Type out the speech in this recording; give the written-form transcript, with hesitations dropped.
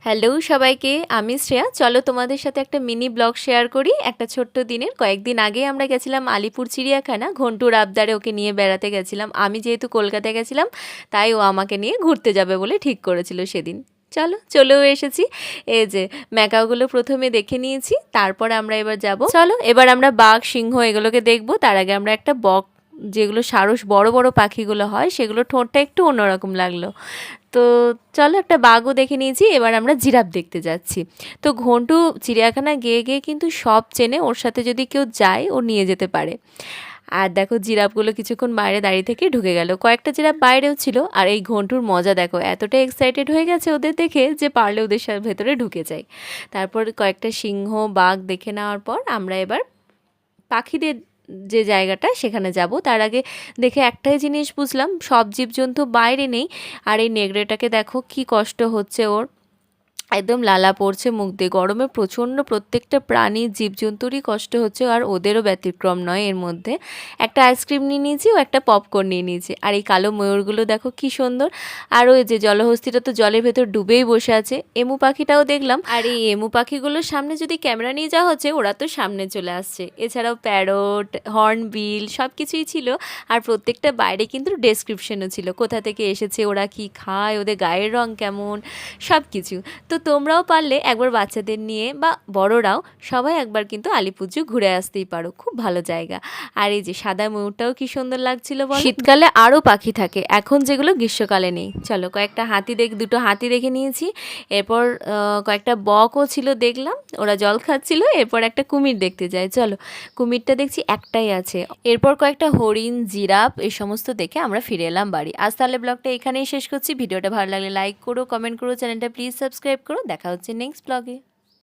Hello সবাইকে, আমি শ্রেয়া। চলো তোমাদের সাথে একটা মিনি ব্লগ শেয়ার করি একটা ছোট্ট দিনের। কয়েকদিন আগে আমরা গেছিলাম আলিপুর চিড়িয়াখানা, ঘন্টুর আবদারে ওকে নিয়ে বেড়াতে গেছিলাম। আমি যেহেতু কলকাতায় গেছিলাম, তাই ও আমাকে নিয়ে ঘুরতে যাবে বলে ঠিক করেছিল সেদিন। চলেও এসেছি। এই যে ম্যাকাওগুলো প্রথমে দেখে নিয়েছি, তারপর আমরা এবার যাব। চলো এবার আমরা বাঘ, সিংহ এগুলোকে দেখবো। তার আগে আমরা একটা বক, যেগুলো সারস বড় বড় পাখিগুলো হয়, সেগুলো ঠোঁটটা একটু অন্যরকম লাগলো। তো চলো একটা বাঘও দেখে নিয়েছি, এবার আমরা জিরাফ দেখতে যাচ্ছি। তো ঘন্টু চিড়িয়াখানা গিয়ে গিয়ে কিন্তু সব চেনে, ওর সাথে যদি কেউ যায় ও নিয়ে যেতে পারে। আর দেখো জিরাফগুলো কিছুক্ষণ বাইরে দাঁড়িয়ে থেকে ঢুকে গেল, কয়েকটা জিরাফ বাইরেও ছিল। আর এই ঘন্টুর মজা দেখো, এতটা এক্সাইটেড হয়ে গেছে ওদের দেখে যে পারলে ওদের সাথে ভেতরে ঢুকে যায়। তারপর কয়েকটা সিংহ বাঘ দেখে নেওয়ার পর আমরা এবার পাখিদের যে জায়গাটা সেখানে যাব। তার আগে দেখে একটাই জিনিস বুঝলাম, সব জীবজন্তু বাইরে নেই। আর এই নেগড়েটাকে দেখো কি কষ্ট হচ্ছে ওর, একদম লালা পড়ছে মুখ দিয়ে, গরমে প্রচণ্ড। প্রত্যেকটা প্রাণী জীবজন্তুরই কষ্ট হচ্ছে, আর ওদেরও ব্যতিক্রম নয়। এর মধ্যে একটা আইসক্রিম নিয়ে নিয়েছি, ও একটা পপকর্ন নিয়ে নিয়েছি। আর এই কালো ময়ূরগুলো দেখো কি সুন্দর। আর ওই যে জলহস্তিটা তো জলের ভেতর ডুবেই বসে আছে। এমু পাখিটাও দেখলাম। আর এই এমু পাখিগুলোর সামনে যদি ক্যামেরা নিয়ে যাওয়া হচ্ছে, ওরা তো সামনে চলে আসছে। এছাড়াও প্যারট, হর্নবিল সব কিছুই ছিল। আর প্রত্যেকটা বাইরে কিন্তু ডেসক্রিপশনও ছিল, কোথা থেকে এসেছে, ওরা কি খায়, ওদের গায়ের রং কেমন, সব কিছু। তো তোমরাও পারলে একবার বাচ্চাদের নিয়ে বা বড়রাও সবাই একবার কিন্তু আলিপুর ঘুরে আসতেই পারো, খুব ভালো জায়গা। আর এই যে সাদা ময়ূরটাও কি সুন্দর লাগছিল বলো। শীতকালে আরও পাখি থাকে এখন, যেগুলো গ্রীষ্মকালে নেই। চলো কয়েকটা দুটো হাতি দেখে নিয়েছি। এরপর কয়েকটা বকও ছিল দেখলাম, ওরা জল খাচ্ছিল। এরপর একটা কুমির দেখতে যাই, চলো কুমিরটা দেখছি একটাই আছে। এরপর কয়েকটা হরিণ, জিরাফ এই সমস্ত দেখে আমরা ফিরে এলাম বাড়ি। আজ তাহলে ব্লগটা এখানেই শেষ করছি। ভিডিওটা ভালো লাগলে লাইক করো, কমেন্ট করো, চ্যানেলটা প্লিজ সাবস্ক্রাইব করো। দেখা হচ্ছে নেক্সট ব্লগে।